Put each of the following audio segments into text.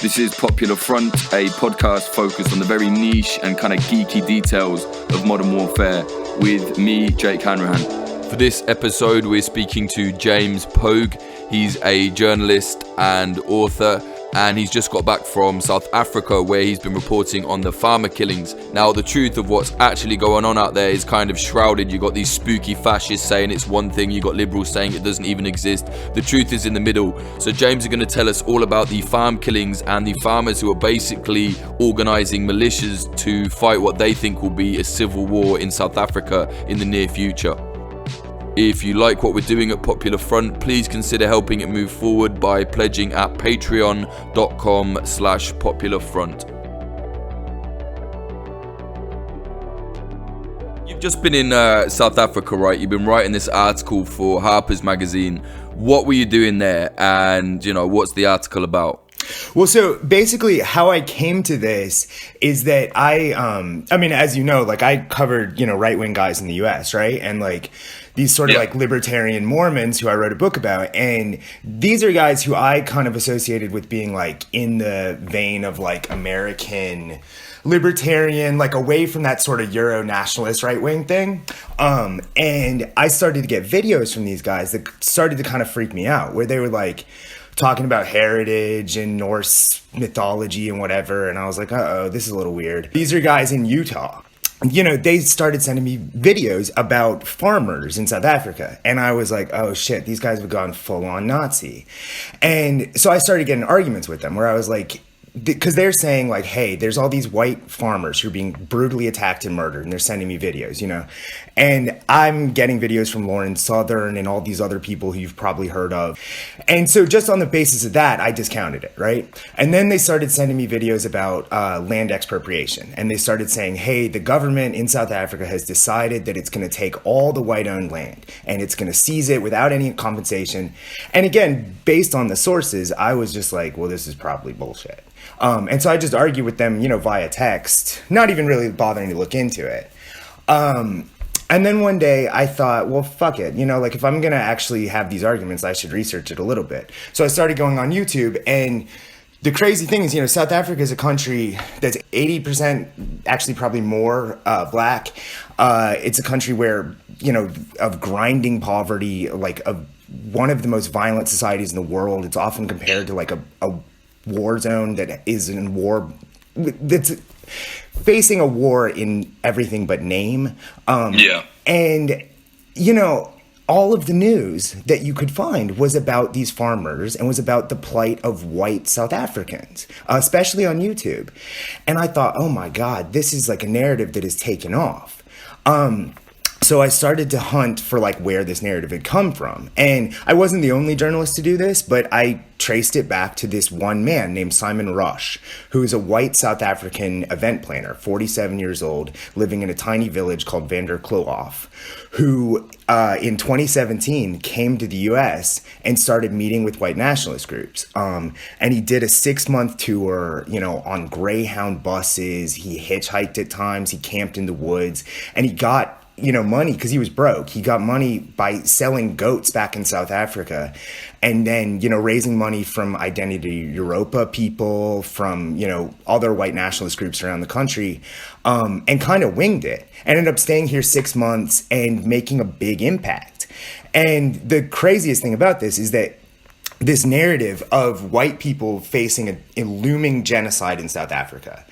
This is Popular Front, a podcast focused on the very niche and kind of geeky details of modern warfare with me, Jake Hanrahan. For this episode, we're speaking to James Pogue. He's a journalist and author, and he's just got back from South Africa where he's been reporting on the farmer killings. Now, the truth of what's actually going on out there is kind of shrouded. You got these spooky fascists saying it's one thing, you got liberals saying it doesn't even exist. The truth is in the middle. So James is going to tell us all about the farm killings and the farmers who are basically organising militias to fight what they think will be a civil war in South Africa in the near future. If you like what we're doing at Popular Front, please consider helping it move forward by pledging at patreon.com/popularfront. You've just been in South Africa, right? You've been writing this article for Harper's Magazine. What were you doing there? And, what's the article about? Well, so basically how I came to this is that I as you know, I covered, right-wing guys in the US, right? And these sort of libertarian Mormons who I wrote a book about. And these are guys who I kind of associated with being in the vein of American libertarian, away from that sort of Euro nationalist right-wing thing. And I started to get videos from these guys that started to kind of freak me out, where they were talking about heritage and Norse mythology and whatever. And I was like, uh-oh, this is a little weird. These are guys in Utah. They started sending me videos about farmers in South Africa. And I was like, oh shit, these guys have gone full on Nazi. And so I started getting arguments with them where I was like, because they're saying hey, there's all these white farmers who are being brutally attacked and murdered, and they're sending me videos, and I'm getting videos from Lauren Southern and all these other people who you've probably heard of. And so just on the basis of that, I discounted it, right? And then they started sending me videos about land expropriation. And they started saying, hey, the government in South Africa has decided that it's going to take all the white-owned land and it's going to seize it without any compensation. And again, based on the sources, I was just like, well, this is probably bullshit. And so I just argued with them, via text, not even really bothering to look into it. And then one day I thought, well, fuck it. If I'm going to actually have these arguments, I should research it a little bit. So I started going on YouTube, and the crazy thing is, South Africa is a country that's 80%, actually probably more, black. It's a country where, of grinding poverty, of one of the most violent societies in the world. It's often compared to a war zone that is in war, that's facing a war in everything but name. And, all of the news that you could find was about these farmers and was about the plight of white South Africans, especially on YouTube. And I thought, oh my God, this is a narrative that has taken off. So I started to hunt for where this narrative had come from. And I wasn't the only journalist to do this, but I traced it back to this one man named Simon Rush, who is a white South African event planner, 47 years old, living in a tiny village called Vanderkloof, who in 2017 came to the US and started meeting with white nationalist groups. And he did a 6-month tour, on Greyhound buses. He hitchhiked at times. He camped in the woods, and he got money because he was broke. He got money by selling goats back in South Africa, and then, raising money from Identity Europa people, from, other white nationalist groups around the country, and kind of winged it. Ended up staying here 6 months and making a big impact. And the craziest thing about this is that this narrative of white people facing a looming genocide in South Africa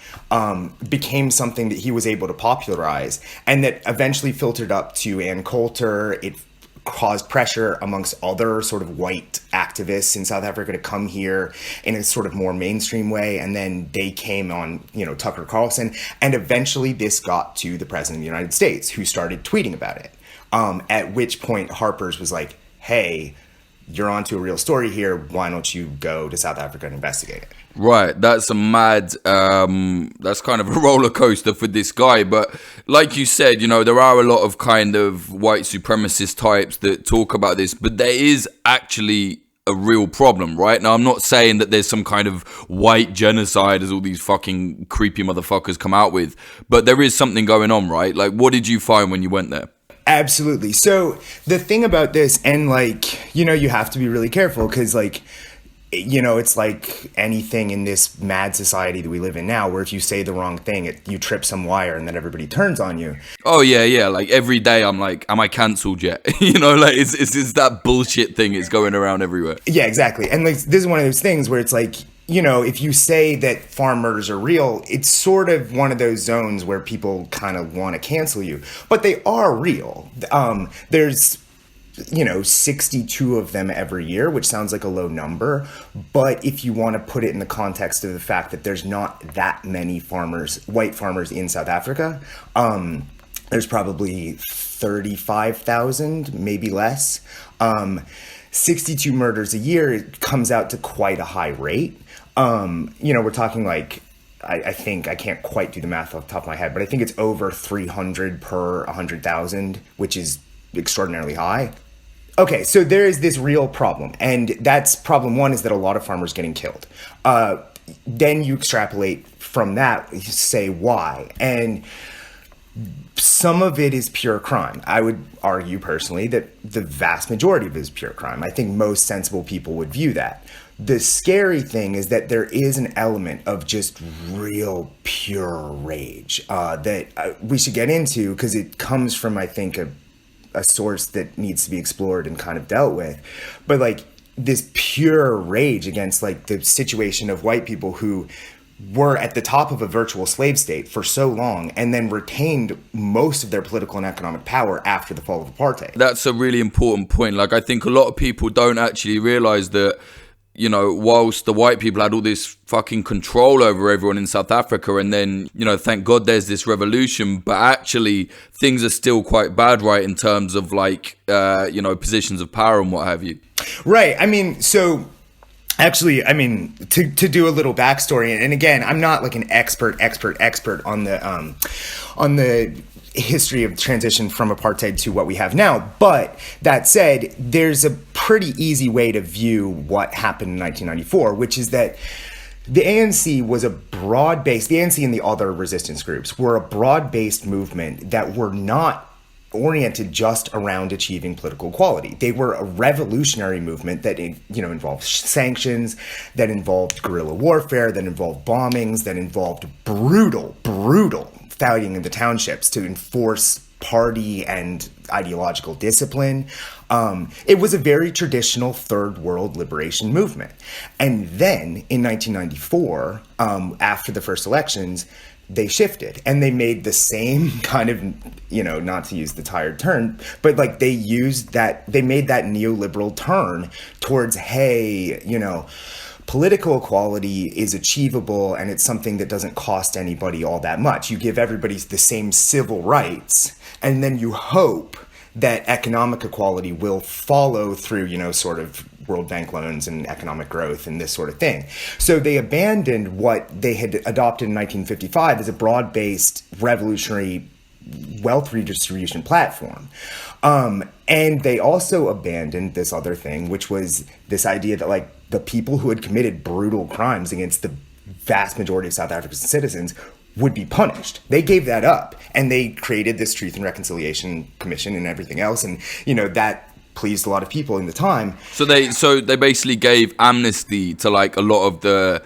became something that he was able to popularize, and that eventually filtered up to Ann Coulter. It caused pressure amongst other sort of white activists in South Africa to come here in a sort of more mainstream way. And then they came on, Tucker Carlson. And eventually this got to the president of the United States, who started tweeting about it. At which point Harper's was like, hey, you're onto a real story here. Why don't you go to South Africa and investigate it? Right, that's a mad, that's kind of a roller coaster for this guy. But like you said, there are a lot of kind of white supremacist types that talk about this, but there is actually a real problem, right? Now, I'm not saying that there's some kind of white genocide as all these fucking creepy motherfuckers come out with, but there is something going on, right? What did you find when you went there? Absolutely. So the thing about this, and you have to be really careful because it's like anything in this mad society that we live in now, where if you say the wrong thing, you trip some wire and then everybody turns on you. Oh, yeah. Like every day I'm like, am I cancelled yet? Like it's that bullshit thing is going around everywhere. Yeah, exactly. And like, this is one of those things where it's like, if you say that farm murders are real, it's sort of one of those zones where people kind of want to cancel you. But they are real. There's 62 of them every year, which sounds like a low number. But if you want to put it in the context of the fact that there's not that many white farmers in South Africa, there's probably 35,000, maybe less. 62 murders a year, it comes out to quite a high rate. We're talking like, I think, I can't quite do the math off the top of my head, but I think it's over 300 per 100,000, which is extraordinarily high. Okay, so there is this real problem, and that's problem one, is that a lot of farmers getting killed. Then you extrapolate from that, you say why, and some of it is pure crime. I would argue personally that the vast majority of it is pure crime. I think most sensible people would view that. The scary thing is that there is an element of just real pure rage that we should get into, because it comes from, I think, a source that needs to be explored and kind of dealt with. But like this pure rage against like the situation of white people who were at the top of a virtual slave state for so long and then retained most of their political and economic power after the fall of apartheid. That's a really important point. Like, I think a lot of people don't actually realize that, whilst the white people had all this fucking control over everyone in South Africa, and then, thank God there's this revolution, but actually things are still quite bad, right, in terms of like, positions of power and what have you. Right. I mean, so actually, to do a little backstory, and again, I'm not like an expert on the history of transition from apartheid to what we have now. But that said, there's a pretty easy way to view what happened in 1994, which is that the ANC was the ANC and the other resistance groups were a broad-based movement that were not oriented just around achieving political equality. They were a revolutionary movement that, involved sanctions, that involved guerrilla warfare, that involved bombings, that involved brutal fighting in the townships to enforce party and ideological discipline. It was a very traditional third world liberation movement. And then in 1994, after the first elections, they shifted and they made the same kind of, not to use the tired turn, but like they made that neoliberal turn towards, hey, political equality is achievable and it's something that doesn't cost anybody all that much. You give everybody the same civil rights, and then you hope that economic equality will follow through, sort of World Bank loans and economic growth and this sort of thing. So they abandoned what they had adopted in 1955 as a broad-based revolutionary wealth redistribution platform. And they also abandoned this other thing, which was this idea that like the people who had committed brutal crimes against the vast majority of South Africa's citizens would be punished. They gave that up, and they created this Truth and Reconciliation Commission and everything else. And, that pleased a lot of people in the time. So they basically gave amnesty to like a lot of the,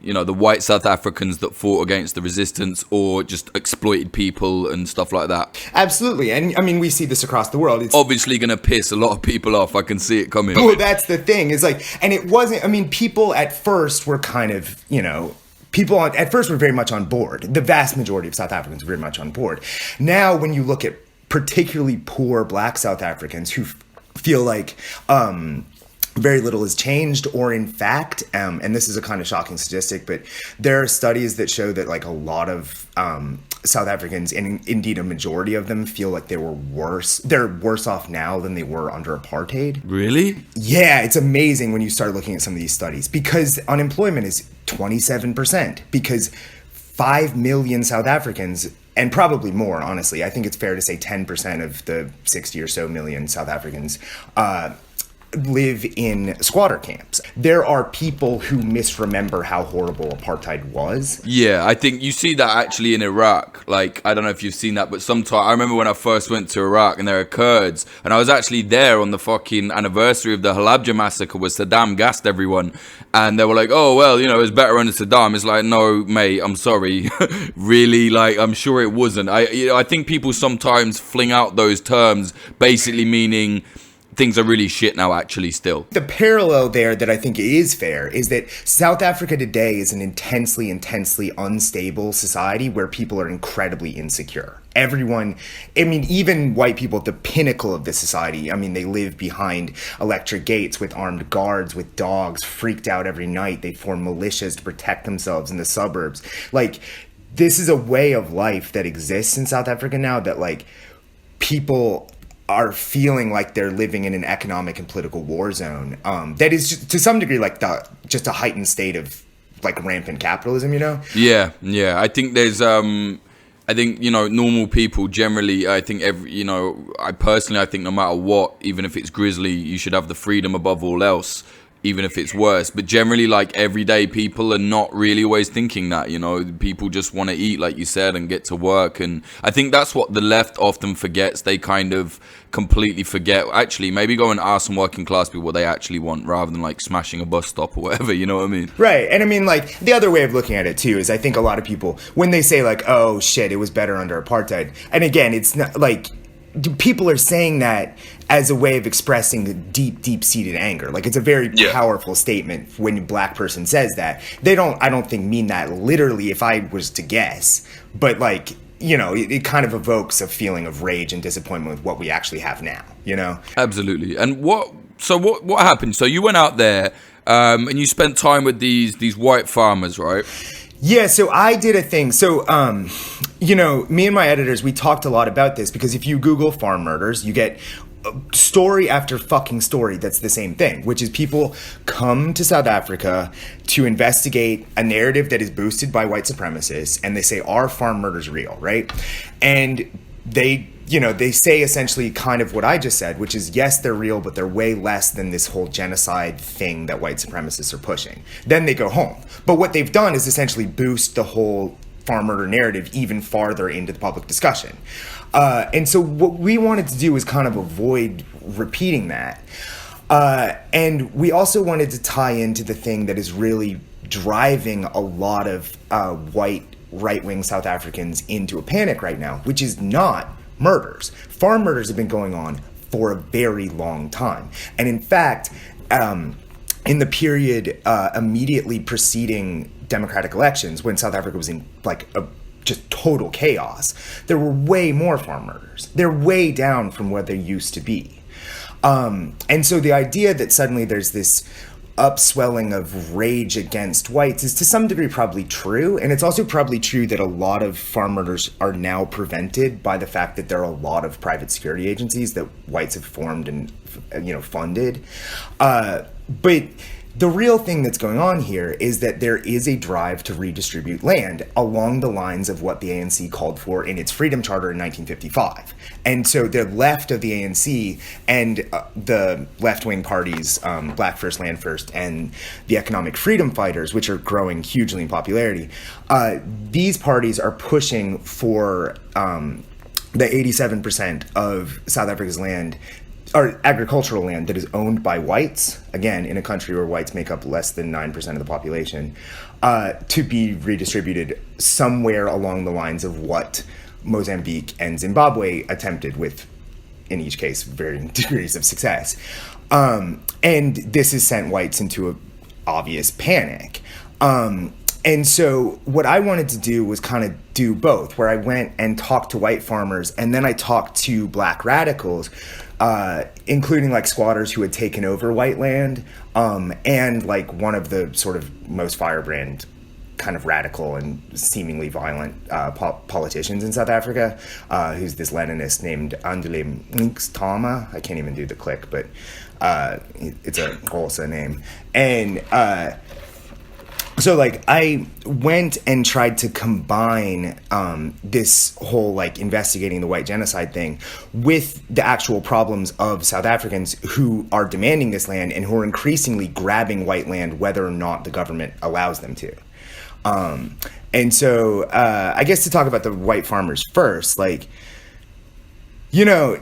the white South Africans that fought against the resistance or just exploited people and stuff like that. Absolutely. And we see this across the world. It's obviously going to piss a lot of people off. I can see it coming. Well, that's the thing. Is like, and it wasn't, people at first were kind of, people at first were very much on board. The vast majority of South Africans were very much on board. Now, when you look at particularly poor Black South Africans who feel like very little has changed, or in fact, and this is a kind of shocking statistic, but there are studies that show that like a lot of South Africans, and indeed a majority of them, feel like they're worse off now than they were under apartheid. Really? Yeah, it's amazing when you start looking at some of these studies, because unemployment is 27%, because 5 million South Africans, and probably more, honestly, I think it's fair to say 10% of the 60 or so million South Africans live in squatter camps. There are people who misremember how horrible apartheid was. Yeah, I think you see that actually in Iraq. Like, I don't know if you've seen that, but sometimes I remember when I first went to Iraq and there are Kurds, and I was actually there on the fucking anniversary of the Halabja massacre where Saddam gassed everyone, and they were like, oh, well, it was better under Saddam. It's like, no, mate, I'm sorry. Really, like, I'm sure it wasn't. I think people sometimes fling out those terms basically meaning things are really shit now, actually, still. The parallel there that I think is fair is that South Africa today is an intensely unstable society where people are incredibly insecure. Everyone, even white people at the pinnacle of this society, they live behind electric gates with armed guards, with dogs, freaked out every night. They form militias to protect themselves in the suburbs. Like, this is a way of life that exists in South Africa now that, like, people are feeling like they're living in an economic and political war zone. That is just, to some degree, like just a heightened state of like rampant capitalism, Yeah. I think there's, normal people generally, I think I think no matter what, even if it's grisly, you should have the freedom above all else, even if it's worse. But generally, like, everyday people are not really always thinking that, people just want to eat, like you said, and get to work. And I think that's what the left often forgets. They kind of completely forget, actually, maybe go and ask some working class people what they actually want rather than like smashing a bus stop or whatever, you know what I mean? Right. And like, the other way of looking at it too is I think a lot of people, when they say like, oh shit, it was better under apartheid, and again, it's not like, people are saying that as a way of expressing deep-seated anger. Like, it's a very powerful statement when a black person says that. They don't, I don't think, mean that literally, if I was to guess. But, like, it kind of evokes a feeling of rage and disappointment with what we actually have now, Absolutely. And what happened? So you went out there and you spent time with these white farmers, right? Yeah, so I did a thing. So, me and my editors, we talked a lot about this because if you Google farm murders, you get story after fucking story that's the same thing, which is people come to South Africa to investigate a narrative that is boosted by white supremacists, and they say, are farm murders real, right? And they say essentially kind of what I just said, which is, yes, they're real, but they're way less than this whole genocide thing that white supremacists are pushing. Then they go home. But what they've done is essentially boost the whole farm murder narrative even farther into the public discussion. And so what we wanted to do was kind of avoid repeating that. And we also wanted to tie into the thing that is really driving a lot of white right-wing South Africans into a panic right now, which is not murders. Farm murders have been going on for a very long time. And in fact, in the period immediately preceding democratic elections, when South Africa was in like just total chaos, there were way more farm murders. They're way down from where they used to be. And so the idea that suddenly there's this upswelling of rage against whites is to some degree probably true. And it's also probably true that a lot of farm murders are now prevented by the fact that there are a lot of private security agencies that whites have formed and funded. But the real thing that's going on here is that there is a drive to redistribute land along the lines of what the ANC called for in its Freedom Charter in 1955. And so the left of the ANC and the left-wing parties, Black First, Land First, and the Economic Freedom Fighters, which are growing hugely in popularity, these parties are pushing for the 87% of South Africa's land, or agricultural land, that is owned by whites, again, in a country where whites make up less than 9% of the population, to be redistributed somewhere along the lines of what Mozambique and Zimbabwe attempted with, in each case, varying degrees of success. And this has sent whites into an obvious panic. And so what I wanted to do was kind of do both, where I went and talked to white farmers, and then I talked to black radicals, including like squatters who had taken over white land, and like one of the sort of most firebrand kind of radical and seemingly violent politicians in South Africa, who's this Leninist named Andile Mngxitama. I can't even do the click, but it's a Xhosa name. And So, like, I went and tried to combine this whole, like, investigating the white genocide thing with the actual problems of South Africans who are demanding this land and who are increasingly grabbing white land whether or not the government allows them to. And so, I guess to talk about the white farmers first, like, you know,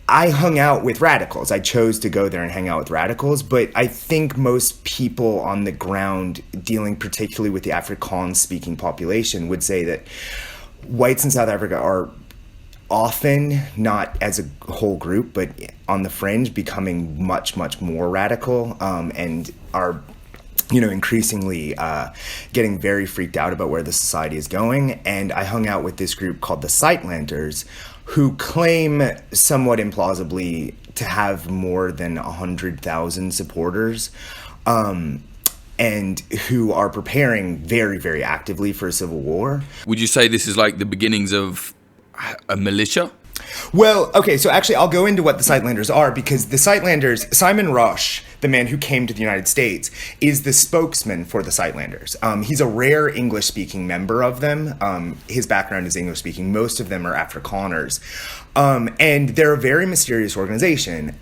I hung out with radicals. I chose to go there and hang out with radicals, but I think most people on the ground dealing particularly with the Afrikaans-speaking population would say that whites in South Africa are often, not as a whole group, but on the fringe, becoming much, much more radical, and are, you know, increasingly getting very freaked out about where the society is going. And I hung out with this group called the Sightlanders, who claim somewhat implausibly to have more than 100,000 supporters, and who are preparing very, very actively for a civil war. Would you say this is like the beginnings of a militia? Well, okay, so actually I'll go into what the Sightlanders are, because the Sightlanders, Simon Rush, the man who came to the United States, is the spokesman for the Sightlanders. He's a rare English-speaking member of them. His background is English-speaking. Most of them are Afrikaners. And they're a very mysterious organization.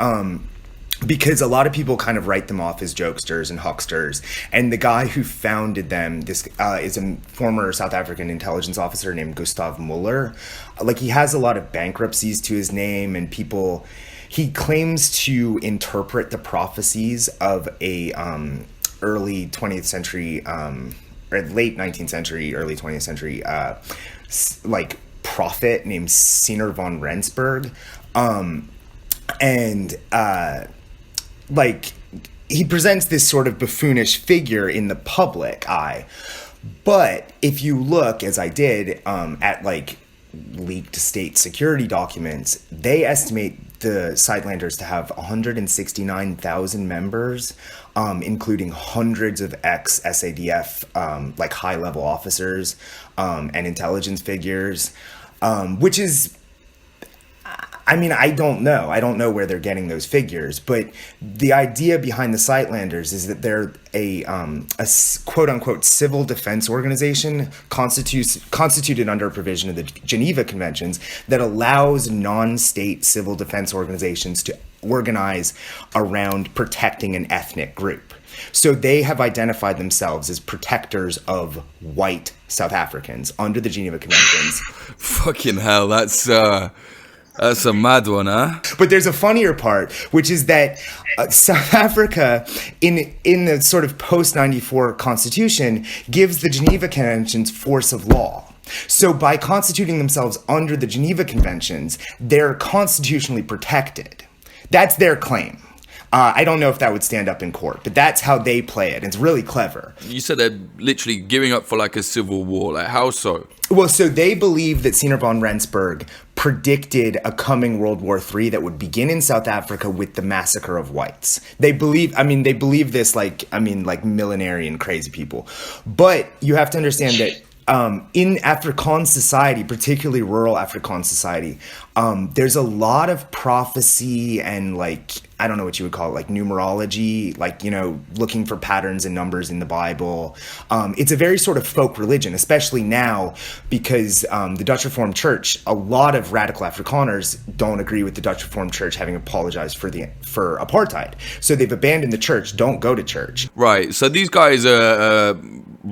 Because a lot of people kind of write them off as jokesters and hucksters. And the guy who founded them, this is a former South African intelligence officer named Gustav Muller. Like, he has a lot of bankruptcies to his name, and people... He claims to interpret the prophecies of a early 20th century, or late 19th century, early 20th century, like, prophet named Siener von Rensburg. Like, he presents this sort of buffoonish figure in the public eye. But if you look, as I did, at, like, leaked state security documents, they estimate the Sightlanders to have 169,000 members, including hundreds of ex-SADF, like, high-level officers and intelligence figures, which is... I mean, I don't know. I don't know where they're getting those figures, but the idea behind the Sightlanders is that they're a quote-unquote civil defense organization constituted under a provision of the Geneva Conventions that allows non-state civil defense organizations to organize around protecting an ethnic group. So they have identified themselves as protectors of white South Africans under the Geneva Conventions. Fucking hell, that's a mad one, huh? But there's a funnier part, which is that South Africa, in the sort of post-94 constitution, gives the Geneva Conventions force of law. So by constituting themselves under the Geneva Conventions, they're constitutionally protected. That's their claim. I don't know if that would stand up in court, but that's how they play it. It's really clever. You said they're literally giving up for like a civil war. Like, how so? Well, so they believe that Siener von Rensburg predicted a coming World War III that would begin in South Africa with the massacre of whites. They believe this like millenarian crazy people. But you have to understand that in Afrikaans society, particularly rural Afrikaans society, there's a lot of prophecy and, like, I don't know what you would call it, like numerology, like, you know, looking for patterns and numbers in the Bible. It's a very sort of folk religion, especially now because the Dutch Reformed Church, a lot of radical Afrikaners don't agree with the Dutch Reformed Church having apologized for apartheid. So they've abandoned the church, don't go to church. Right. So these guys are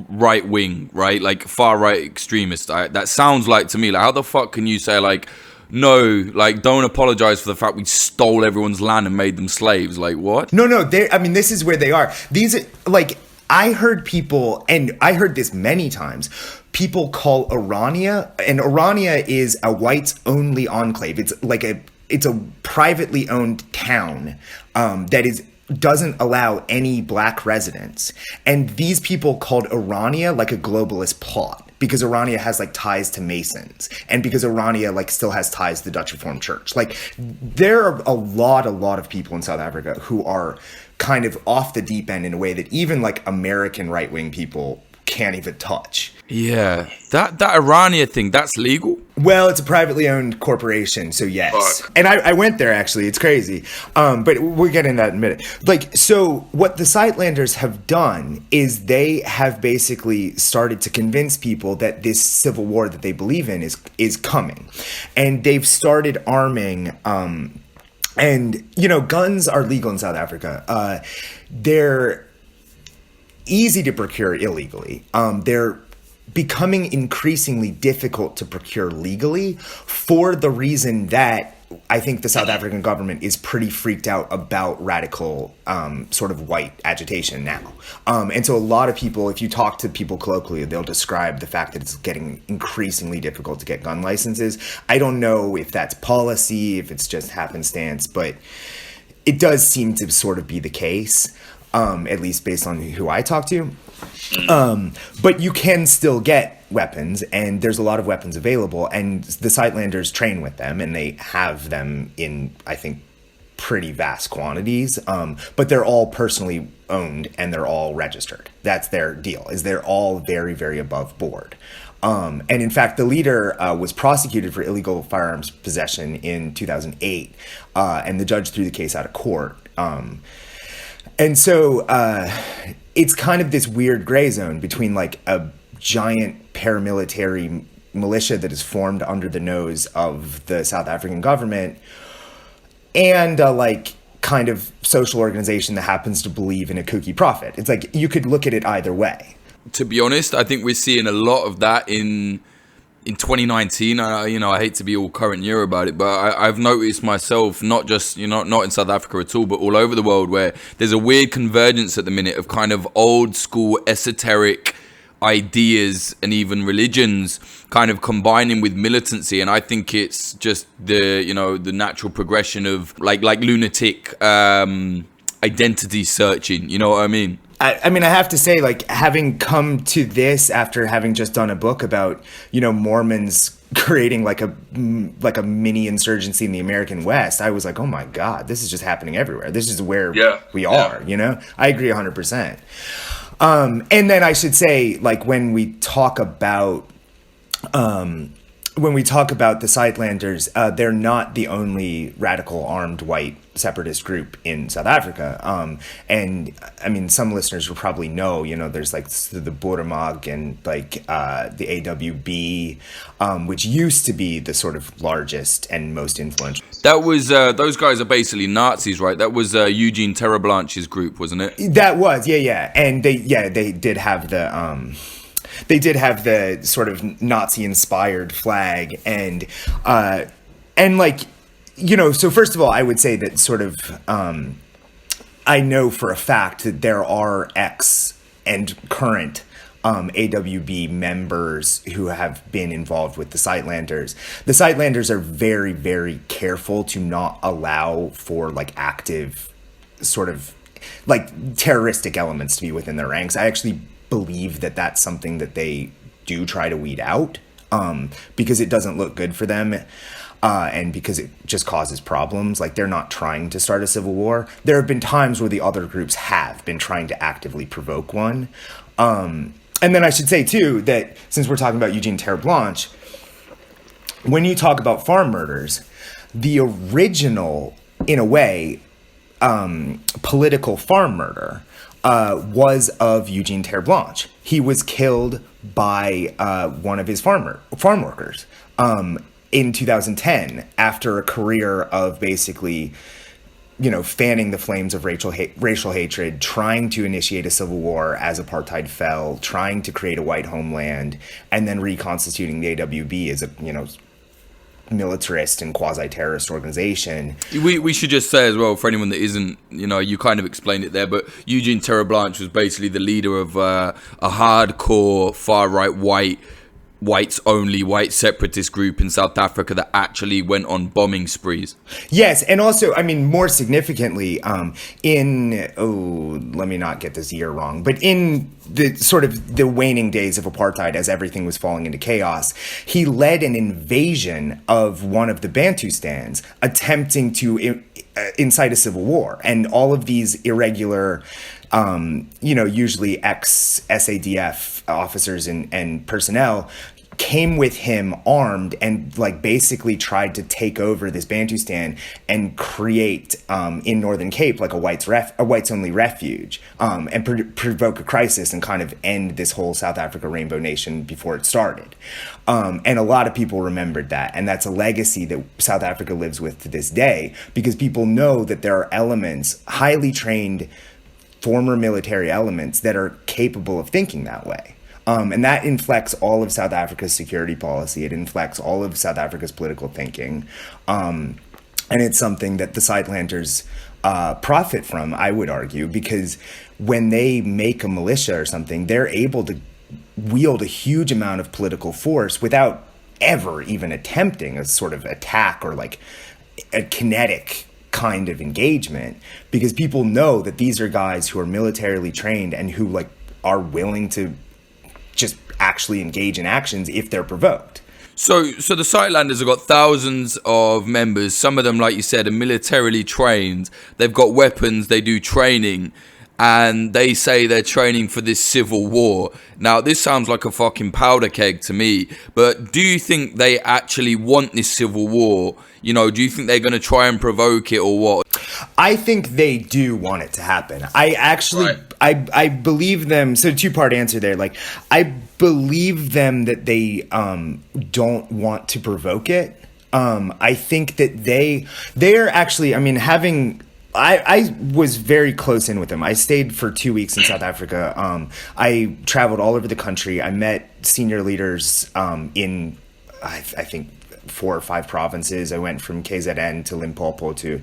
right wing, right? Like far right extremists. That sounds like to me, like, how the fuck can you say, like, no, like, don't apologize for the fact we stole everyone's land and made them slaves? Like, what? No, this is where they are. These are, like, I heard people, and I heard this many times, people call Orania, and Orania is a whites-only enclave. It's a privately owned town that doesn't allow any black residents. And these people called Orania like a globalist plot, because Orania has, like, ties to Masons, and because Orania, like, still has ties to the Dutch Reformed Church. Like, there are a lot of people in South Africa who are kind of off the deep end in a way that even, like, American right-wing people can't even touch. Yeah, that Irania thing, that's legal? Well, it's a privately owned corporation, so yes. Fuck. And I went there, actually. It's crazy. But we'll get into that in a minute. Like, so what the Sightlanders have done is they have basically started to convince people that this civil war that they believe in is coming. And they've started arming... and, you know, guns are legal in South Africa. They're easy to procure illegally. They're becoming increasingly difficult to procure legally for the reason that I think the South African government is pretty freaked out about radical sort of white agitation now. And so a lot of people, if you talk to people colloquially, they'll describe the fact that it's getting increasingly difficult to get gun licenses. I don't know if that's policy, if it's just happenstance, but it does seem to sort of be the case, at least based on who I talk to. But you can still get weapons, and there's a lot of weapons available, and the Sightlanders train with them, and they have them in, I think, pretty vast quantities. But they're all personally owned, and they're all registered. That's their deal, is they're all very, very above board. And in fact, the leader was prosecuted for illegal firearms possession in 2008, and the judge threw the case out of court. And so it's kind of this weird gray zone between like a giant paramilitary militia that is formed under the nose of the South African government and like kind of social organization that happens to believe in a kooky prophet. It's like you could look at it either way. To be honest, I think we're seeing a lot of that in 2019. I hate to be all current year about it, but I've noticed myself, not just, not in South Africa at all, but all over the world, where there's a weird convergence at the minute of kind of old school esoteric ideas and even religions kind of combining with militancy. And I think it's just the natural progression of like lunatic identity searching, you know what I mean? I mean, I have to say, like, having come to this after having just done a book about, Mormons creating like a mini insurgency in the American West, I was like, oh my God, this is just happening everywhere. This is where we are, I agree 100%. And then I should say, like, when we talk about the Sightlanders, they're not the only radical armed white separatist group in South Africa. And I mean, some listeners will probably know, there's like the Boeramag and like the AWB, which used to be the sort of largest and most influential. That was, those guys are basically Nazis, right? That was Eugene Terreblanche's group, wasn't it? That was, yeah. And they did have the... They did have the sort of Nazi-inspired flag, and like, so first of all, I would say that sort of, I know for a fact that there are ex and current AWB members who have been involved with the Sightlanders. The Sightlanders are very, very careful to not allow for like active sort of like terroristic elements to be within their ranks. I actually believe that that's something that they do try to weed out because it doesn't look good for them and because it just causes problems. Like, they're not trying to start a civil war. There have been times where the other groups have been trying to actively provoke one. And then I should say, too, that since we're talking about Eugene Terreblanche, when you talk about farm murders, the original, in a way, political farm murder was of Eugene Terreblanche. He was killed by one of his farm workers in 2010 after a career of basically, fanning the flames of racial hatred, trying to initiate a civil war as apartheid fell, trying to create a white homeland, and then reconstituting the AWB as a, militarist and quasi-terrorist organization. We should just say as well, for anyone that isn't, you kind of explained it there, but Eugene Terreblanche was basically the leader of a hardcore far-right white separatist group in South Africa that actually went on bombing sprees. Yes, and also, I mean, more significantly, let me not get this year wrong, but in the sort of the waning days of apartheid, as everything was falling into chaos, he led an invasion of one of the Bantustans, attempting to incite a civil war. And all of these irregular, usually ex-SADF officers and personnel came with him armed and like basically tried to take over this Bantustan and create in Northern Cape like a whites only refuge and provoke a crisis and kind of end this whole South Africa rainbow nation before it started. And a lot of people remembered that, and that's a legacy that South Africa lives with to this day, because people know that there are elements, highly trained former military elements, that are capable of thinking that way. And that inflects all of South Africa's security policy. It inflects all of South Africa's political thinking. And it's something that the Sidelanders profit from, I would argue, because when they make a militia or something, they're able to wield a huge amount of political force without ever even attempting a sort of attack or like a kinetic kind of engagement, because people know that these are guys who are militarily trained and who like are willing to just actually engage in actions if they're provoked. So the Sightlanders have got thousands of members. Some of them, like you said, are militarily trained. They've got weapons. They do training. And they say they're training for this civil war. Now, this sounds like a fucking powder keg to me. But do you think they actually want this civil war? You know, do you think they're going to try and provoke it or what? I think they do want it to happen. I actually, right. I believe them. So two-part answer there. Like, I believe them that they don't want to provoke it. I think that they're actually, I mean, I was very close in with them. I stayed for 2 weeks in South Africa. I traveled all over the country. I met senior leaders in, I think, 4 or 5 provinces. I went from KZN to Limpopo to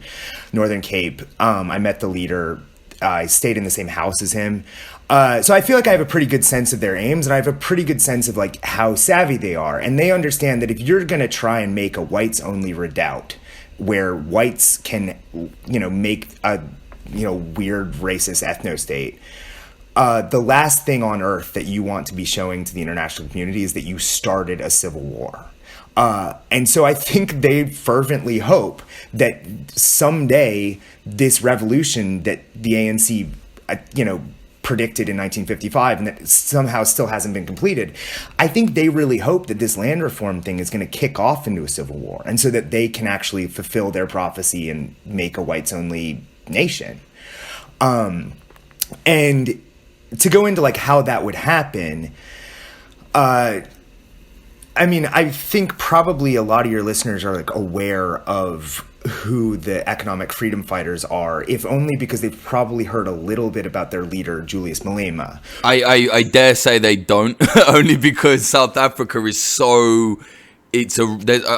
Northern Cape. I met the leader. I stayed in the same house as him. So I feel like I have a pretty good sense of their aims, and I have a pretty good sense of like how savvy they are. And they understand that if you're going to try and make a whites-only redoubt, where whites can, make a, weird racist ethno-state, the last thing on earth that you want to be showing to the international community is that you started a civil war. And so I think they fervently hope that someday this revolution that the ANC, predicted in 1955 and that somehow still hasn't been completed, I think they really hope that this land reform thing is going to kick off into a civil war, and so that they can actually fulfill their prophecy and make a whites-only nation. And to go into like how that would happen, I think probably a lot of your listeners are like aware of who the economic freedom fighters are, if only because they've probably heard a little bit about their leader, Julius Malema. I dare say they don't, only because South Africa is so...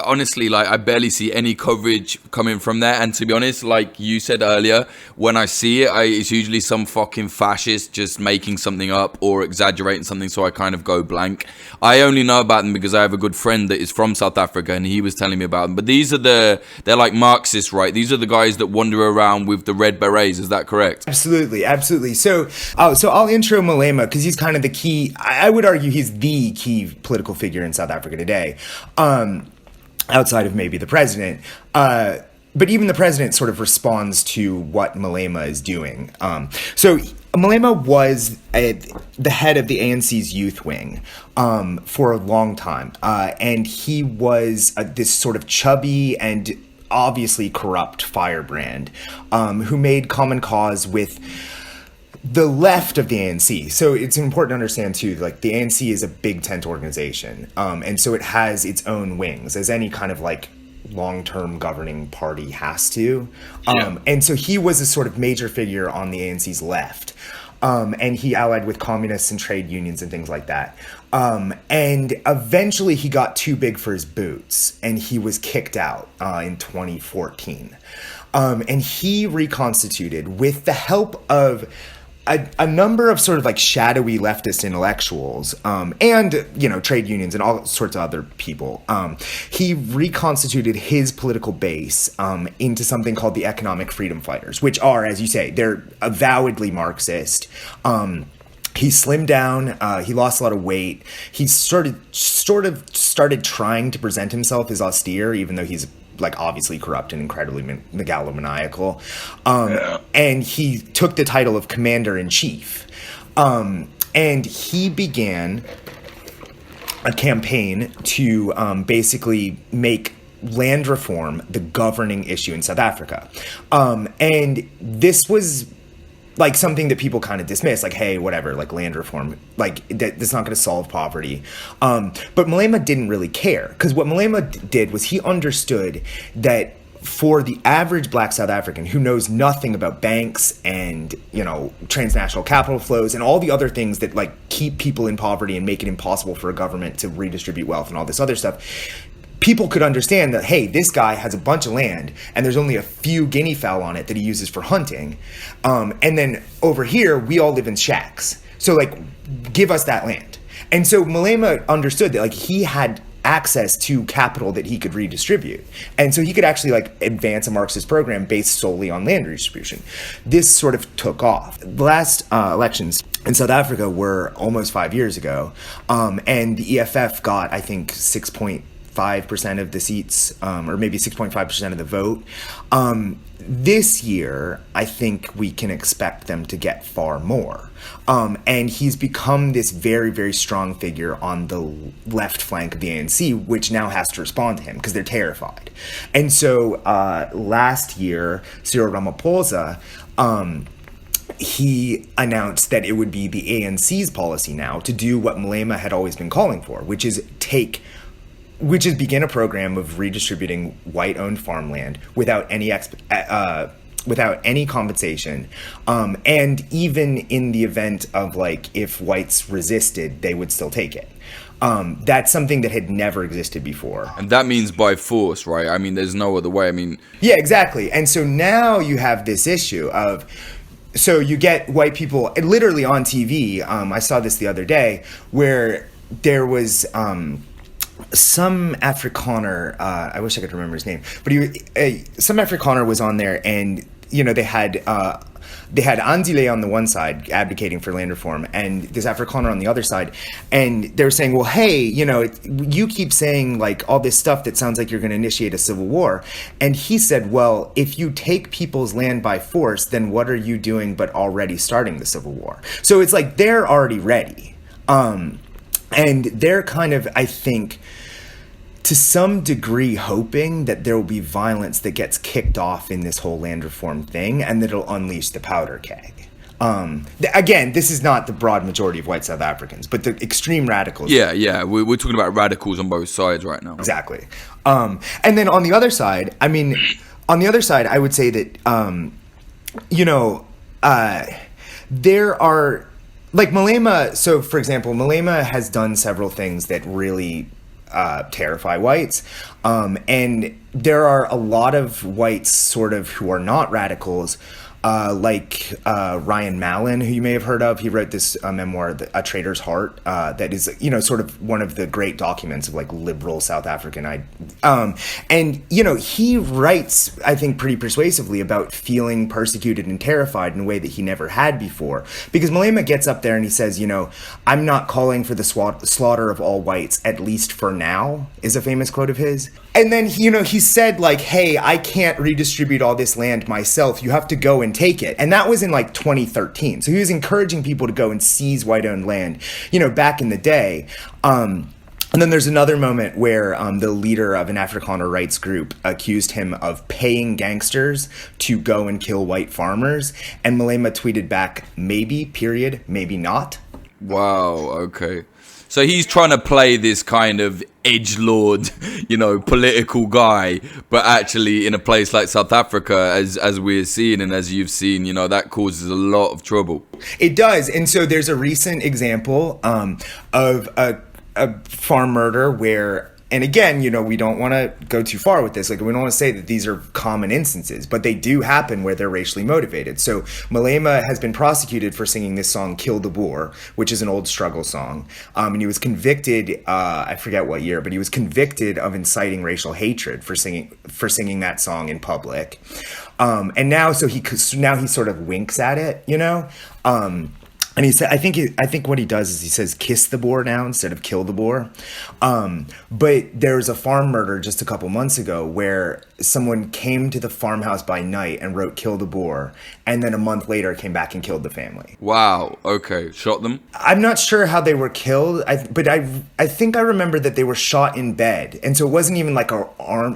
honestly, like, I barely see any coverage coming from there. And to be honest, like you said earlier, when I see it, it's usually some fucking fascist just making something up or exaggerating something, so I kind of go blank. I only know about them because I have a good friend that is from South Africa, and he was telling me about them. But they're like Marxists, right? These are the guys that wander around with the red berets. Is that correct? Absolutely. So I'll intro Malema because he's kind of the key. I would argue he's the key political figure in South Africa today. Outside of maybe the president. But even the president sort of responds to what Malema is doing. So Malema was the head of the ANC's youth wing for a long time. And he was this sort of chubby and obviously corrupt firebrand who made common cause with the left of the ANC. So it's important to understand too, like the ANC is a big tent organization. And so it has its own wings, as any kind of like long-term governing party has to. And so he was a sort of major figure on the ANC's left. And he allied with communists and trade unions and things like that. And eventually he got too big for his boots and he was kicked out in 2014. And he reconstituted with the help of a number of sort of like shadowy leftist intellectuals and, trade unions and all sorts of other people. He reconstituted his political base into something called the Economic Freedom Fighters, which are, as you say, they're avowedly Marxist. He slimmed down. He lost a lot of weight. He started trying to present himself as austere, even though he's like obviously corrupt and incredibly megalomaniacal. And he took the title of commander-in-chief. And he began a campaign to basically make land reform the governing issue in South Africa. And this was like something that people kind of dismiss, like, hey, whatever, like land reform, like that's not going to solve poverty. But Malema didn't really care, because what Malema did was he understood that for the average Black South African who knows nothing about banks and, you know, transnational capital flows and all the other things that like keep people in poverty and make it impossible for a government to redistribute wealth and all this other stuff, people could understand that, hey, this guy has a bunch of land and there's only a few guinea fowl on it that he uses for hunting. And then over here, we all live in shacks. So like, give us that land. And so Malema understood that like he had access to capital that he could redistribute. And so he could actually like advance a Marxist program based solely on land redistribution. This sort of took off. The last elections in South Africa were almost 5 years ago. And the EFF got, I think, 6.5% of the seats, or maybe 6.5% of the vote. This year, I think we can expect them to get far more. And he's become this very, very strong figure on the left flank of the ANC, which now has to respond to him because they're terrified. And so last year, Cyril Ramaphosa, he announced that it would be the ANC's policy now to do what Malema had always been calling for, which is begin a program of redistributing white-owned farmland without any compensation, and even in the event of like if whites resisted, they would still take it. That's something that had never existed before. And that means by force, right? I mean, there's no other way. I mean, yeah, exactly. And so now you have this issue of, so you get white people literally on TV. I saw this the other day where there was some Afrikaner, I wish I could remember his name, but some Afrikaner was on there, and you know they had Andile on the one side advocating for land reform, and this Afrikaner on the other side, and they were saying, well, hey, you know, you keep saying like all this stuff that sounds like you're going to initiate a civil war, and he said, well, if you take people's land by force, then what are you doing but already starting the civil war? So it's like they're already ready. And they're kind of, I think, to some degree hoping that there will be violence that gets kicked off in this whole land reform thing and that it'll unleash the powder keg. Again, this is not the broad majority of white South Africans, but the extreme radicals. Yeah. We're talking about radicals on both sides right now. Exactly. And then on the other side, I would say that, there are... Like Malema, so for example, Malema has done several things that really terrify whites. And there are a lot of whites sort of who are not radicals, like Ryan Mallon, who you may have heard of. He wrote this memoir, A Traitor's Heart, that is, you know, sort of one of the great documents of like liberal South African. And, you know, he writes, I think, pretty persuasively about feeling persecuted and terrified in a way that he never had before. Because Malema gets up there and he says, you know, I'm not calling for the slaughter of all whites, at least for now, is a famous quote of his. And then, you know, he said like, hey, I can't redistribute all this land myself. You have to go and take it. And that was in like 2013. So he was encouraging people to go and seize white-owned land, you know, back in the day. And then there's another moment where the leader of an Afrikaner rights group accused him of paying gangsters to go and kill white farmers. And Malema tweeted back, maybe, period, maybe not. Wow, okay. So he's trying to play this kind of edgelord, you know, political guy, but actually in a place like South Africa, as we're seeing and as you've seen, you know, that causes a lot of trouble. It does. And so there's a recent example of a farm murder where, and again, you know, we don't want to go too far with this. Like, we don't want to say that these are common instances, but they do happen where they're racially motivated. So Malema has been prosecuted for singing this song, Kill the Boer, which is an old struggle song. And he was convicted, I forget what year, but he was convicted of inciting racial hatred for singing that song in public. And now, so he sort of winks at it, you know? And he said, I think what he does is he says, kiss the boar now instead of kill the boar. But there was a farm murder just a couple months ago where someone came to the farmhouse by night and wrote kill the boar. And then a month later came back and killed the family. Wow. Okay. Shot them? I'm not sure how they were killed, but I think I remember that they were shot in bed. And so it wasn't even like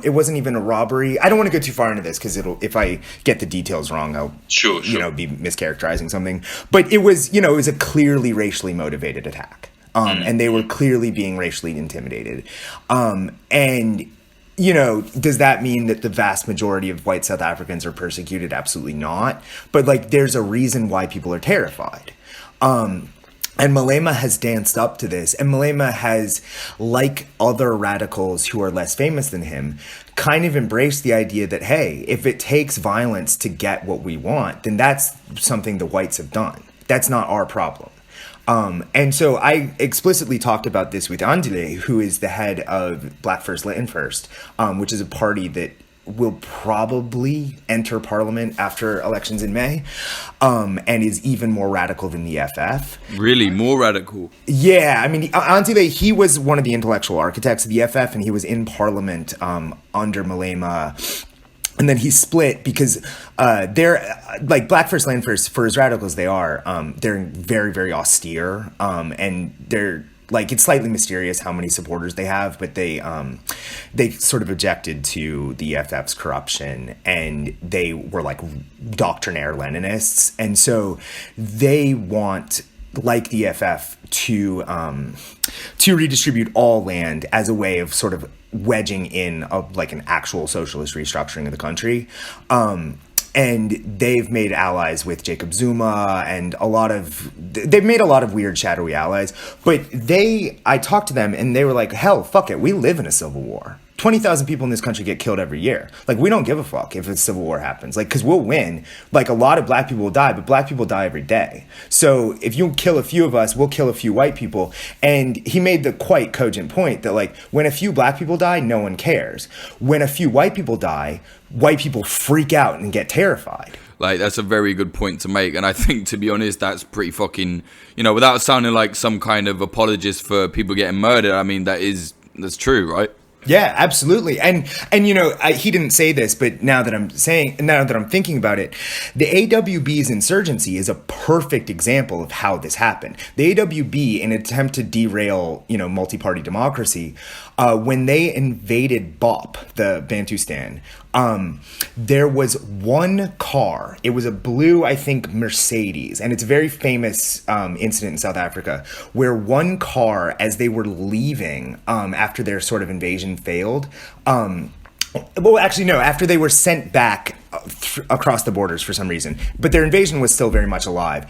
it wasn't even a robbery. I don't want to go too far into this because if I get the details wrong, I'll sure. Be mischaracterizing something. But it was, it was a clearly racially motivated attack. And they were clearly being racially intimidated. And does that mean that the vast majority of white South Africans are persecuted? Absolutely not. But like, there's a reason why people are terrified. And Malema has danced up to this. And Malema has, like other radicals who are less famous than him, kind of embraced the idea that, hey, if it takes violence to get what we want, then that's something the whites have done. That's not our problem. And so I explicitly talked about this with Andile, who is the head of Black First, Latin First, which is a party that will probably enter parliament after elections in May, and is even more radical than the FF. Really? More radical? Yeah. I mean, Andile, he was one of the intellectual architects of the FF, and he was in parliament under Malema. And then he split because they're like Black First, Land First, for as radical as they are, they're very, very austere. And they're like, it's slightly mysterious how many supporters they have, but they sort of objected to the FF's corruption, and they were like doctrinaire Leninists. And so they want, like the FF, to redistribute all land as a way of sort of wedging in like an actual socialist restructuring of the country. And they've made allies with Jacob Zuma and they've made a lot of weird shadowy allies, but I talked to them and they were like, hell, fuck it. We live in a civil war. 20,000 people in this country get killed every year. Like, we don't give a fuck if a civil war happens. Like, because we'll win. Like, a lot of black people will die, but black people die every day. So if you kill a few of us, we'll kill a few white people. And he made the quite cogent point that, like, when a few black people die, no one cares. When a few white people die, white people freak out and get terrified. Like, that's a very good point to make. And I think, to be honest, that's pretty fucking, without sounding like some kind of apologist for people getting murdered, I mean, that's true, right? Yeah, absolutely. And he didn't say this, but now that I'm thinking about it, the AWB's insurgency is a perfect example of how this happened. The AWB, in an attempt to derail, multi-party democracy, when they invaded BOP, the Bantustan, there was one car. It was a blue, I think, Mercedes. And it's a very famous incident in South Africa where one car, as they were leaving after their sort of invasion failed, after they were sent back across the borders for some reason, but their invasion was still very much alive,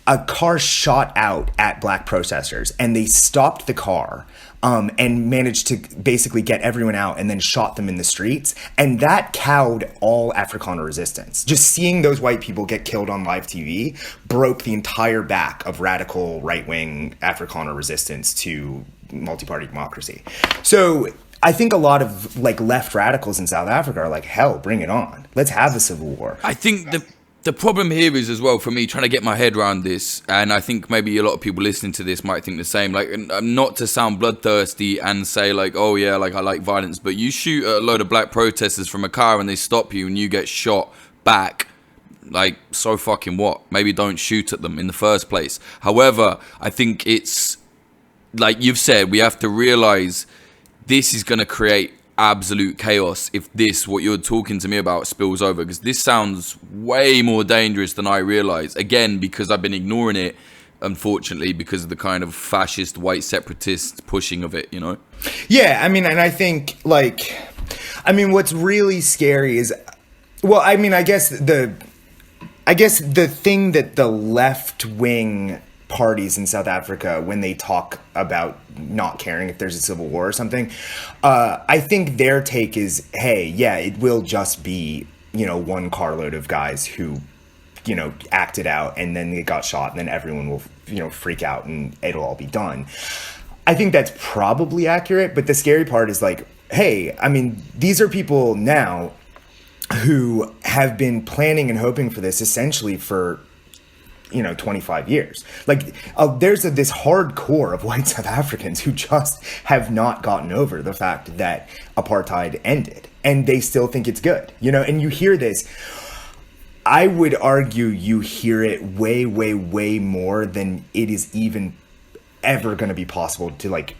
a car shot out at black protesters, and they stopped the car and managed to basically get everyone out and then shot them in the streets. And that cowed all Afrikaner resistance. Just seeing those white people get killed on live TV broke the entire back of radical right-wing Afrikaner resistance to multi-party democracy. So I think a lot of like left radicals in South Africa are like, hell, bring it on. Let's have a civil war. I think the problem here is, as well, for me, trying to get my head around this, and I think maybe a lot of people listening to this might think the same, like, not to sound bloodthirsty and say, like, oh, yeah, like, I like violence, but you shoot a load of black protesters from a car and they stop you and you get shot back, like, so fucking what? Maybe don't shoot at them in the first place. However, I think it's, like you've said, we have to realize this is going to create absolute chaos if what you're talking to me about spills over, because this sounds way more dangerous than I realize, again, because I've been ignoring it, unfortunately, because of the kind of fascist white separatist pushing of it, Yeah, I mean, and I think what's really scary is, well, I mean, I guess the thing that the left wing parties in South Africa, when they talk about not caring if there's a civil war or something, I think their take is, hey, yeah, it will just be, one carload of guys who, acted out and then they got shot and then everyone will, freak out and it'll all be done. I think that's probably accurate, but the scary part is like, hey, I mean, these are people now who have been planning and hoping for this essentially for 25 years. Like, there's this hardcore of white South Africans who just have not gotten over the fact that apartheid ended, and they still think it's good, and you hear this. I would argue you hear it way, way, way more than it is even ever going to be possible to like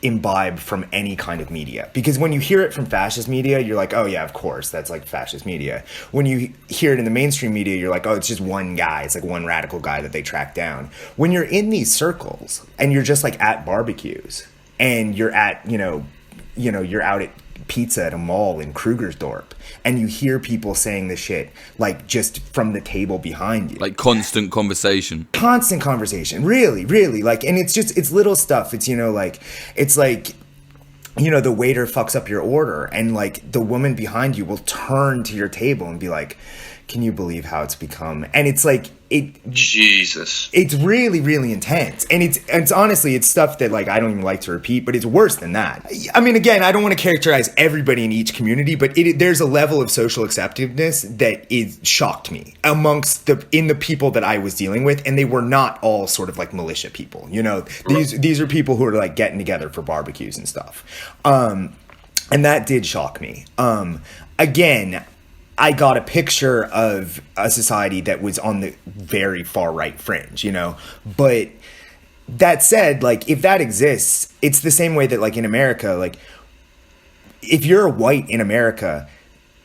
imbibe from any kind of media. Because when you hear it from fascist media, you're like, oh yeah, of course, that's like fascist media. When you hear it in the mainstream media, you're like, oh, it's just one guy. It's like one radical guy that they track down. When you're in these circles and you're just like at barbecues and you're at, you're out at pizza at a mall in Krugersdorp, and you hear people saying this shit like just from the table behind you, like constant conversation, really, really, like, and it's little stuff. It's the waiter fucks up your order, and like the woman behind you will turn to your table and be like, can you believe how it's become? And it's like, Jesus, it's really, really intense. And it's honestly, it's stuff that like I don't even like to repeat, but it's worse than that. I mean, again, I don't want to characterize everybody in each community, but there's a level of social acceptedness that is shocked me amongst the people that I was dealing with, and they were not all sort of like militia people. These are people who are like getting together for barbecues and stuff. And that did shock me. Again, I got a picture of a society that was on the very far right fringe, but that said, like, if that exists, it's the same way that like in America, like if you're white in America,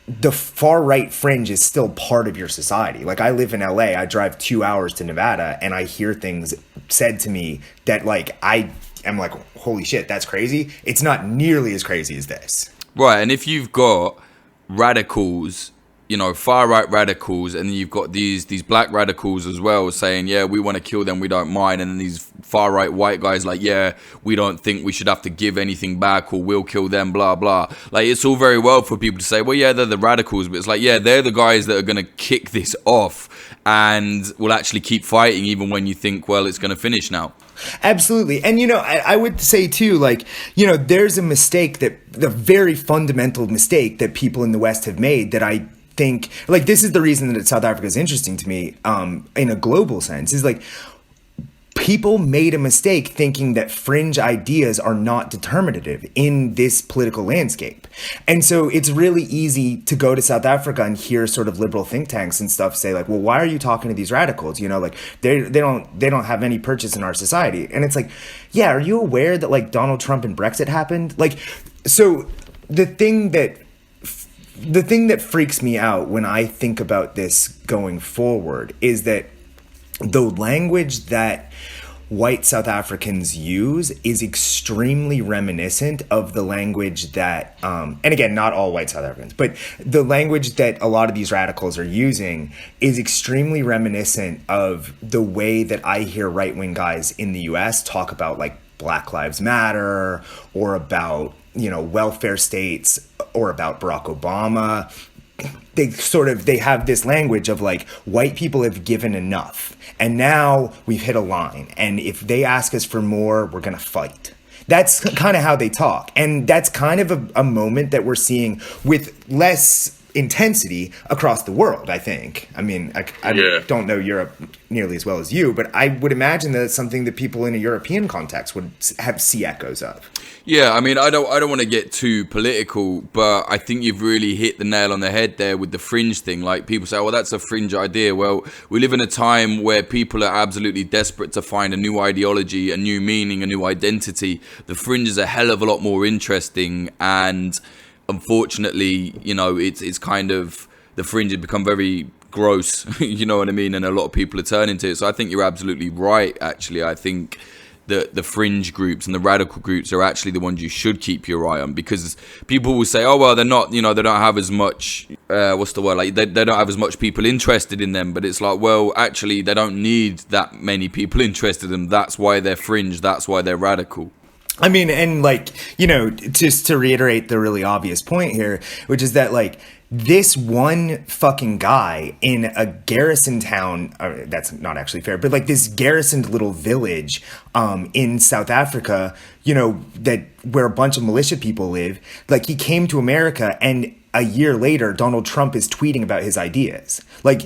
the far right fringe is still part of your society. Like, I live in LA, I drive 2 hours to Nevada, and I hear things said to me that like, I am like, holy shit, that's crazy. It's not nearly as crazy as this. Right. And if you've got radicals, far right radicals, and then you've got these black radicals as well saying, yeah, we want to kill them, we don't mind, and then these far right white guys like, yeah, we don't think we should have to give anything back, or we'll kill them, blah blah. Like, it's all very well for people to say, well, yeah, they're the radicals, but it's like, yeah, they're the guys that are going to kick this off and will actually keep fighting even when you think, well, it's going to finish now. Absolutely. And, I would say, too, like, there's a mistake, the very fundamental mistake that people in the West have made that I think, like, this is the reason that South Africa is interesting to me in a global sense, is like, people made a mistake thinking that fringe ideas are not determinative in this political landscape. And so it's really easy to go to South Africa and hear sort of liberal think tanks and stuff say like, well, why are you talking to these radicals? Like they don't have any purchase in our society. And it's like, yeah, are you aware that like Donald Trump and Brexit happened? Like, so the thing that freaks me out when I think about this going forward is that the language that white South Africans use is extremely reminiscent of the language that, and again, not all white South Africans, but the language that a lot of these radicals are using is extremely reminiscent of the way that I hear right-wing guys in the US talk about like Black Lives Matter, or about, welfare states, or about Barack Obama. They have this language of like, white people have given enough and now we've hit a line, and if they ask us for more, we're gonna fight. That's kind of how they talk, and that's kind of a moment that we're seeing with less intensity across the world, I think. I mean, I don't know Europe nearly as well as you, but I would imagine that it's something that people in a European context would see echoes of. Yeah, I mean, I don't want to get too political, but I think you've really hit the nail on the head there with the fringe thing. Like, people say, well, that's a fringe idea. Well, we live in a time where people are absolutely desperate to find a new ideology, a new meaning, a new identity. The fringe is a hell of a lot more interesting, and unfortunately, it's kind of, the fringe has become very gross, you know what I mean? And a lot of people are turning to it. So I think you're absolutely right, actually. I think that the fringe groups and the radical groups are actually the ones you should keep your eye on, because people will say, oh, well, they're not, they don't have as much, what's the word? Like, they don't have as much people interested in them. But it's like, well, actually, they don't need that many people interested in them. That's why they're fringe. That's why they're radical. I mean, and like, just to reiterate the really obvious point here, which is that like, this one fucking guy in a garrison town, that's not actually fair, but like this garrisoned little village in South Africa, that where a bunch of militia people live, like, he came to America, and a year later, Donald Trump is tweeting about his ideas. Like,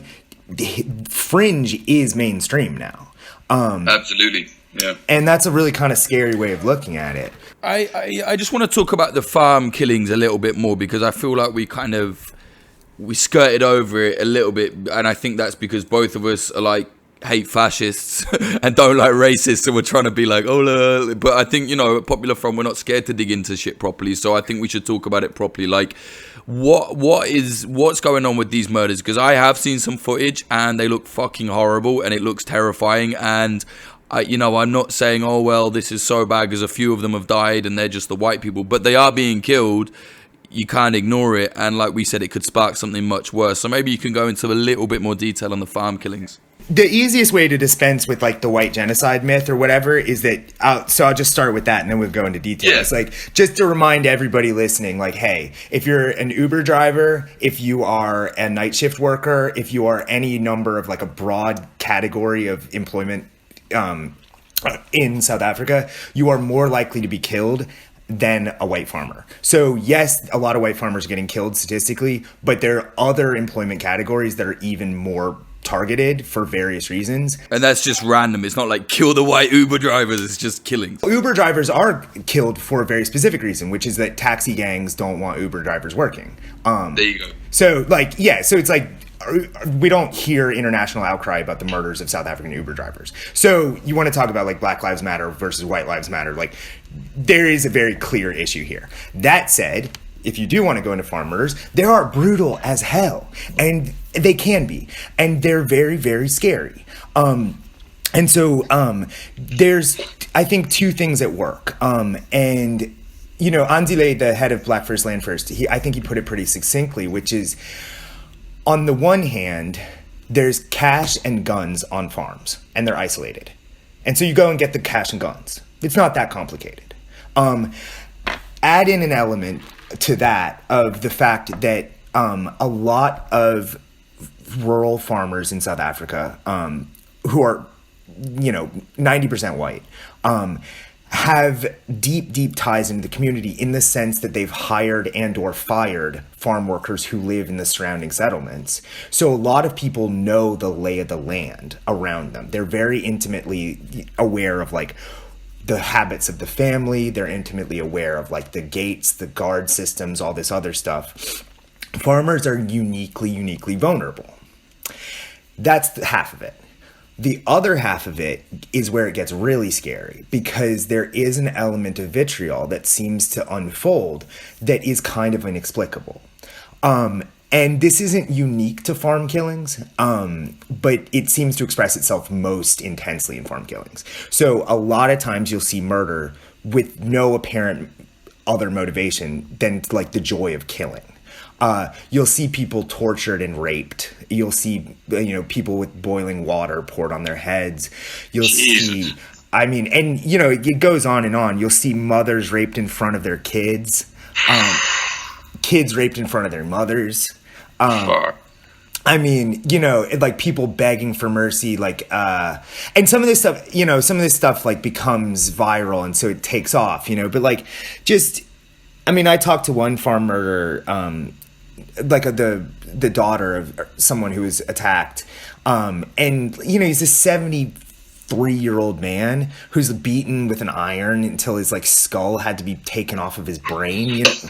fringe is mainstream now. Absolutely. Yeah. And that's a really kind of scary way of looking at it. I just want to talk about the farm killings a little bit more, because I feel like we skirted over it a little bit, and I think that's because both of us are like hate fascists and don't like racists, so we're trying to be like, but I think, at Popular Front, we're not scared to dig into shit properly, so I think we should talk about it properly. Like, what's going on with these murders? Because I have seen some footage and they look fucking horrible and it looks terrifying, and I'm not saying, oh well, this is so bad because a few of them have died and they're just the white people, but they are being killed. You can't ignore it, and like we said, it could spark something much worse. So maybe you can go into a little bit more detail on the farm killings. The easiest way to dispense with like the white genocide myth or whatever is that, so I'll just start with that and then we'll go into details. Yeah. Like, just to remind everybody listening, like, hey, if you're an Uber driver, if you are a night shift worker, if you are any number of like a broad category of employment in South Africa, you are more likely to be killed than a white farmer. So yes, a lot of white farmers are getting killed statistically, but there are other employment categories that are even more targeted for various reasons. And that's just random. It's not like kill the white Uber drivers, it's just killing. Uber drivers are killed for a very specific reason, which is that taxi gangs don't want Uber drivers working. There you go. So like, yeah, so it's like, we don't hear international outcry about the murders of South African Uber drivers. So you want to talk about like Black Lives Matter versus White Lives Matter. Like, there is a very clear issue here. That said, if you do want to go into farm murders, they are brutal as hell, and they can be, and they're very, very scary. And so there's, I think, two things at work. And Andile, the head of Black First Land First, I think he put it pretty succinctly, which is, on the one hand, there's cash and guns on farms, and they're isolated. And so you go and get the cash and guns. It's not that complicated. Add in an element to that of the fact that a lot of rural farmers in South Africa, who are, 90% white, have deep ties into the community, in the sense that they've hired and or fired farm workers who live in the surrounding settlements. So a lot of people know the lay of the land around them. They're very intimately aware of like the habits of the family. They're intimately aware of like the gates, the guard systems, all this other stuff. Farmers are uniquely vulnerable. That's half of it. The other half of it is where it gets really scary, because there is an element of vitriol that seems to unfold that is kind of inexplicable. And this isn't unique to farm killings, but it seems to express itself most intensely in farm killings. So a lot of times you'll see murder with no apparent other motivation than like the joy of killing. You'll see people tortured and raped. You'll see, people with boiling water poured on their heads. You'll see, and it goes on and on. You'll see mothers raped in front of their kids, kids raped in front of their mothers. Like people begging for mercy, and some of this stuff like becomes viral, and so it takes off, but like, I talked to one farm murderer, the daughter of someone who was attacked, and he's a 73-year-old man who's beaten with an iron until his like skull had to be taken off of his brain, it's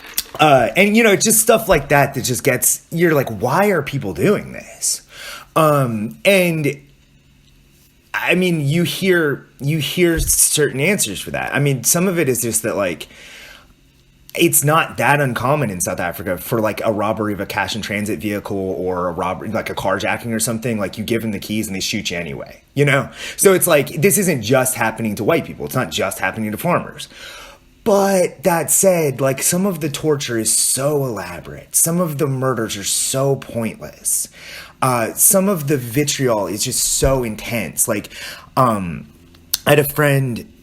just stuff like that just gets, you're like, why are people doing this? You hear certain answers for that. Some of it is just that like, it's not that uncommon in South Africa for like a robbery of a cash and transit vehicle, or a robbery, like a carjacking or something, like you give them the keys and they shoot you anyway, So it's like, this isn't just happening to white people. It's not just happening to farmers. But that said, like, some of the torture is so elaborate. Some of the murders are so pointless. Some of the vitriol is just so intense. Like, I had a friend,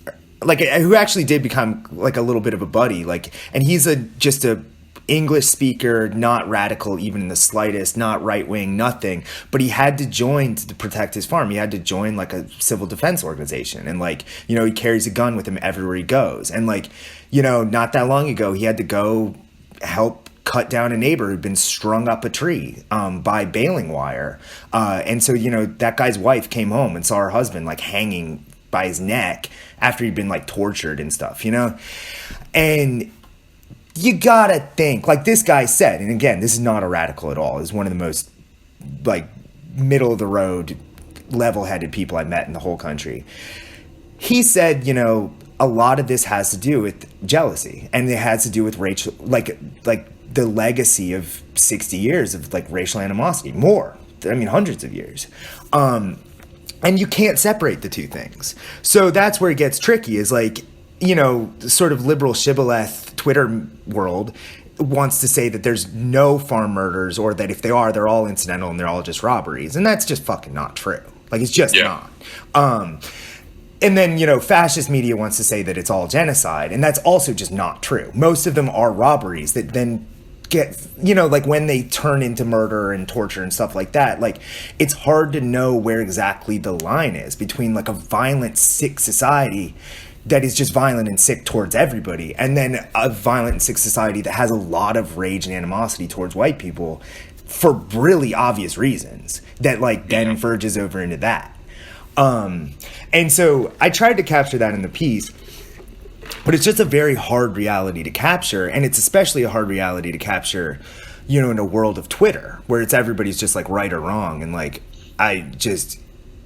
like, who actually did become like a little bit of a buddy, like, and he's just a English speaker, not radical even in the slightest, not right wing, nothing, but he had to join to protect his farm. He had to join like a civil defense organization, and like, he carries a gun with him everywhere he goes, and like, not that long ago he had to go help cut down a neighbor who'd been strung up a tree by baling wire. And so, that guy's wife came home and saw her husband like hanging by his neck after he'd been like tortured and stuff, And you gotta think, like this guy said, and again, this is not a radical at all. This is one of the most like middle of the road, level-headed people I met in the whole country. He said, a lot of this has to do with jealousy, and it has to do with racial, like the legacy of 60 years of like racial animosity, hundreds of years. And you can't separate the two things. So that's where it gets tricky, is like, sort of liberal shibboleth Twitter world wants to say that there's no farm murders, or that if they are, they're all incidental and they're all just robberies. And that's just fucking not true. Like, it's just not. And then, fascist media wants to say that it's all genocide, and that's also just not true. Most of them are robberies that then get, like when they turn into murder and torture and stuff like that, like it's hard to know where exactly the line is between like a violent, sick society that is just violent and sick towards everybody, and then a violent and sick society that has a lot of rage and animosity towards white people for really obvious reasons that like then verges over into that. And so I tried to capture that in the piece, but it's just a very hard reality to capture. And it's especially a hard reality to capture, in a world of Twitter where it's everybody's just like right or wrong. And like,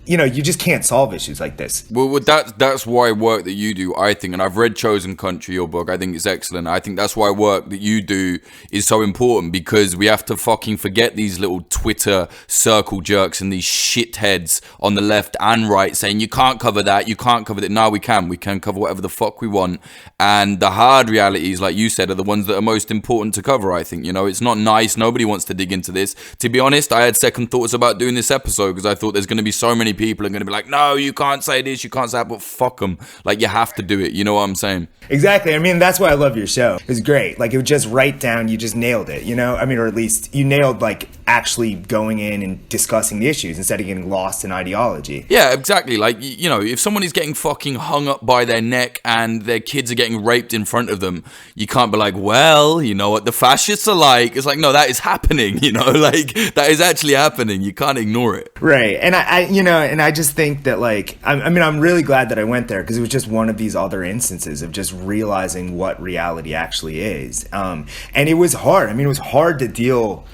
you just can't solve issues like this. Well, that's why work that you do, I think, and I've read Chosen Country, your book, I think it's excellent. I think that's why work that you do is so important, because we have to fucking forget these little Twitter circle jerks and these shitheads on the left and right saying, you can't cover that, you can't cover that. No, we can cover whatever the fuck we want. And the hard realities, like you said, are the ones that are most important to cover, I think. It's not nice. Nobody wants to dig into this. To be honest, I had second thoughts about doing this episode because I thought there's going to be so many people are going to be like, no, you can't say this, you can't say that, but fuck them. Like, you have to do it. You know what I'm saying? Exactly. I mean, that's why I love your show. It's great. Like, it was just right down, you just nailed it, or at least you nailed, like, actually going in and discussing the issues instead of getting lost in ideology. Yeah, exactly. Like, if someone is getting fucking hung up by their neck and their kids are getting raped in front of them, you can't be like, well, you know what the fascists are like. It's like, no, that is happening, like, that is actually happening. You can't ignore it. Right. And I just think that, like, I'm really glad that I went there, because it was just one of these other instances of just realizing what reality actually is. And it was hard. It was hard to deal.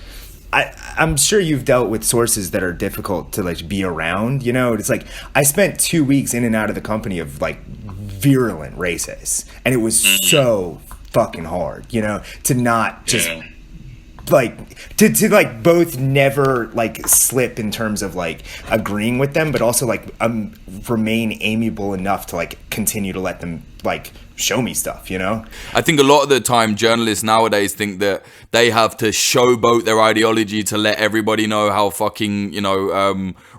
I'm sure you've dealt with sources that are difficult to like be around, It's like I spent 2 weeks in and out of the company of like virulent racists, and it was so fucking hard, to not just like to like both never like slip in terms of like agreeing with them, but also like remain amiable enough to like continue to let them like show me stuff, I think a lot of the time journalists nowadays think that they have to showboat their ideology to let everybody know how fucking,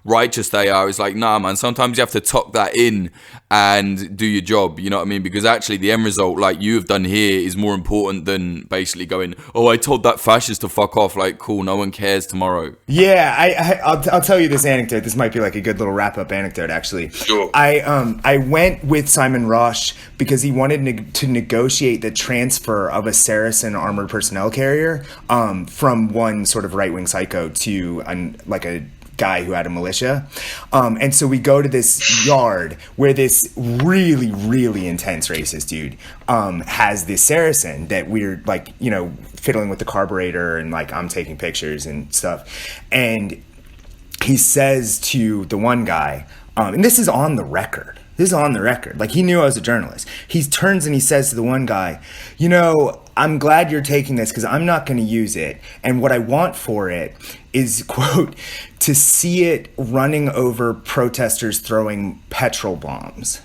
righteous they are. It's like, nah, man, sometimes you have to tuck that in and do your job, you know what I mean? Because actually the end result, like you've done here, is more important than basically going, oh, I told that fascist to fuck off. Like, cool, no one cares tomorrow. Yeah, I'll tell you this anecdote. This might be like a good little wrap-up anecdote, actually. Sure. I went with Simon Rush because he wanted to negotiate the transfer of a Saracen armored personnel carrier from one sort of right-wing psycho to a guy who had a militia. And so we go to this yard where this really, really intense racist dude has this Saracen that we're like, fiddling with the carburetor, and like I'm taking pictures and stuff. And he says to the one guy, and this is on the record. Like, he knew I was a journalist. He turns and he says to the one guy, I'm glad you're taking this because I'm not going to use it. And what I want for it is, quote, to see it running over protesters throwing petrol bombs.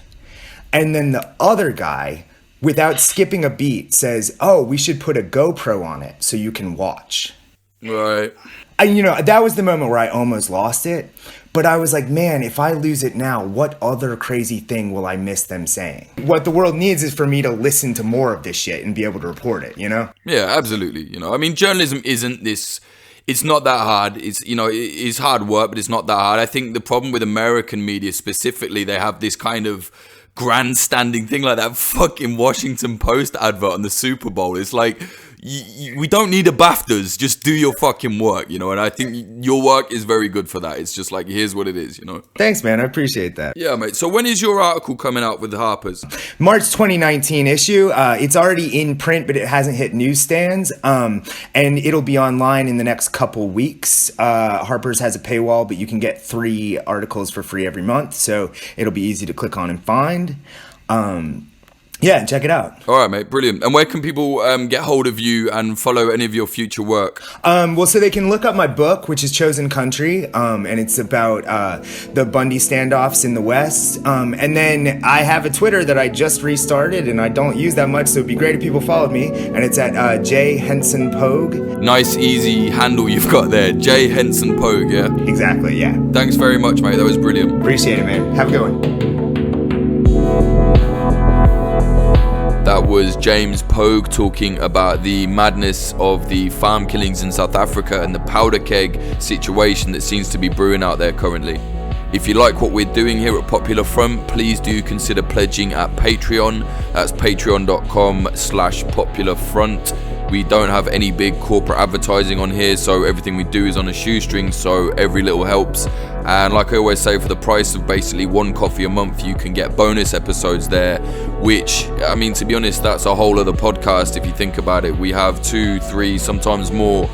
And then the other guy, without skipping a beat, says, oh, we should put a GoPro on it so you can watch. Right. That was the moment where I almost lost it. But I was like, man, if I lose it now, what other crazy thing will I miss them saying? What the world needs is for me to listen to more of this shit and be able to report it, Yeah, absolutely. Journalism isn't this... It's not that hard. It's hard work, but it's not that hard. I think the problem with American media specifically, they have this kind of grandstanding thing, like that fucking Washington Post advert on the Super Bowl. It's like, we don't need a BAFTAs. Just do your fucking work, you know. And I think your work is very good for that. It's just like, here's what it is, you know. Thanks, man. I appreciate that. Yeah, mate. So when is your article coming out with Harper's? March 2019 issue. It's already in print, but it hasn't hit newsstands. And it'll be online in the next couple weeks. Harper's has a paywall, but you can get 3 articles for free every month. So it'll be easy to click on and find. Yeah, check it out. All right, mate. Brilliant. And where can people get hold of you and follow any of your future work? Well, so they can look up my book, which is Chosen Country, and it's about the Bundy standoffs in the West. And then I have a Twitter that I just restarted, and I don't use that much, so it'd be great if people followed me. And it's at J Henson Pogue. Nice, easy handle you've got there. J Henson Pogue, yeah? Exactly, yeah. Thanks very much, mate. That was brilliant. Appreciate it, man. Have a good one. That was James Pogue talking about the madness of the farm killings in South Africa and the powder keg situation that seems to be brewing out there currently. If you like what we're doing here at Popular Front, please do consider pledging at Patreon. That's patreon.com/popularfront. We don't have any big corporate advertising on here, so everything we do is on a shoestring, so every little helps. And like I always say, for the price of basically 1 coffee a month, you can get bonus episodes there, which, I mean, to be honest, that's a whole other podcast if you think about it. We have 2, 3, sometimes more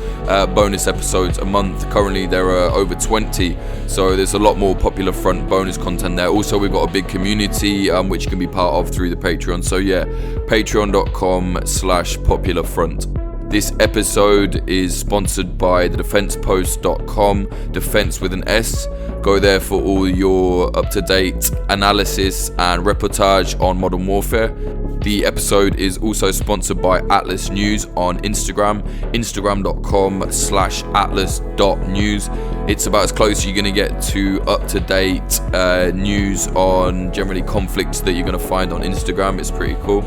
bonus episodes a month. Currently there are over 20, so there's a lot more Popular Front bonus content there. Also, we've got a big community which you can be part of through the Patreon. So yeah, patreon.com/popularfront. This episode is sponsored by thedefensepost.com, defense with an S. Go there for all your up-to-date analysis and reportage on modern warfare. The episode is also sponsored by Atlas News on Instagram, instagram.com/atlas.news. It's about as close as you're going to get to up-to-date news on generally conflicts that you're going to find on Instagram. It's pretty cool.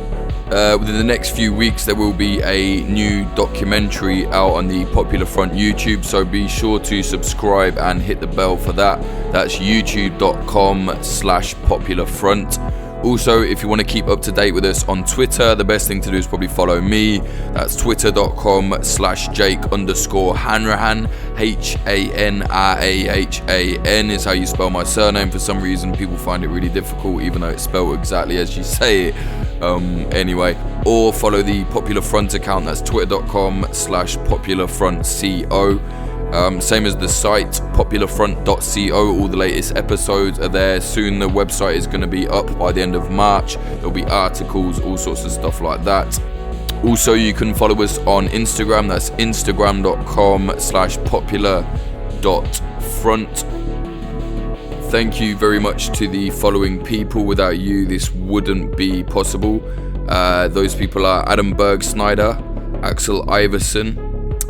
Within the next few weeks, there will be a new documentary out on the Popular Front YouTube, so be sure to subscribe and hit the bell for that. That's youtube.com/popularfront. Also, if you want to keep up to date with us on Twitter, the best thing to do is probably follow me. That's twitter.com/Jake_Hanrahan. HANRAHAN is how you spell my surname. For some reason, people find it really difficult, even though it's spelled exactly as you say it. Anyway, or follow the Popular Front account. That's twitter.com/popularfrontco. Same as the site, popularfront.co. All the latest episodes are there. Soon the website is going to be up by the end of March. There'll be articles, all sorts of stuff like that. Also, you can follow us on Instagram. That's instagram.com/popular.front. Thank you very much to the following people. Without you, this wouldn't be possible. Those people are Adam Berg Snyder, Axel Iverson,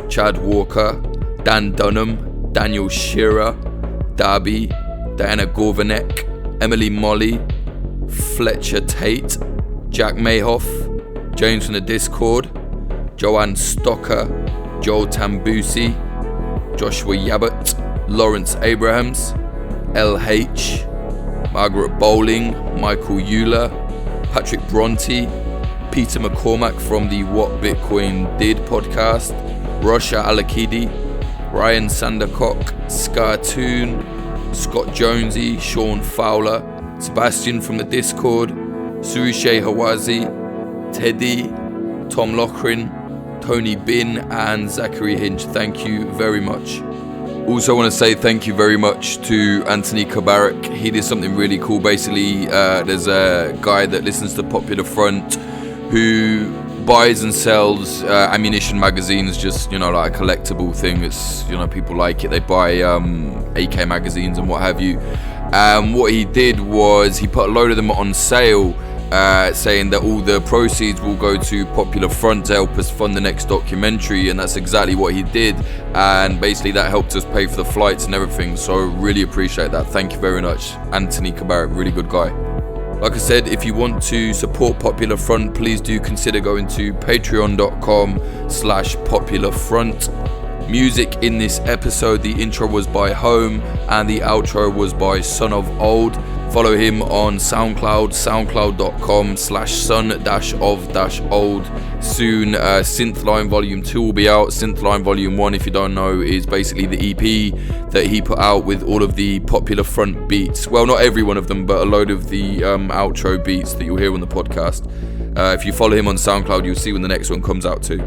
Chad Walker, Dan Dunham, Daniel Shearer, Darby, Diana Gorvanek, Emily Molly, Fletcher Tate, Jack Mayhoff, James from the Discord, Joanne Stocker, Joel Tambusi, Joshua Yabbott, Lawrence Abrahams, LH, Margaret Bowling, Michael Euler, Patrick Bronte, Peter McCormack from the What Bitcoin Did podcast, Rosha Alakidi, Ryan Sandercock, Scartoon, Scott Jonesy, Sean Fowler, Sebastian from the Discord, Surishe Hawazi, Teddy, Tom Lochrin, Tony Bin, and Zachary Hinch. Thank you very much. Also want to say thank you very much to Anthony Kabarak. He did something really cool. Basically, there's a guy that listens to Popular Front who buys and sells ammunition magazines, just, you know, like a collectible thing. It's, you know, people like it. They buy AK magazines and what have you. What he did was he put a load of them on sale, saying that all the proceeds will go to Popular Front to help us fund the next documentary, and that's exactly what he did. And basically that helped us pay for the flights and everything, so really appreciate that. Thank you very much, Anthony Kabarak, really good guy. Like I said, if you want to support Popular Front, please do consider going to patreon.com/popularfront. Music in this episode, the intro was by Home and the outro was by Son of Old. Follow him on SoundCloud, soundcloud.com/son-of-old. Soon, Synthline Volume 2 will be out. Synthline Volume 1, if you don't know, is basically the EP that he put out with all of the popular front beats. Well, not every one of them, but a load of the outro beats that you'll hear on the podcast. If you follow him on SoundCloud, you'll see when the next one comes out too.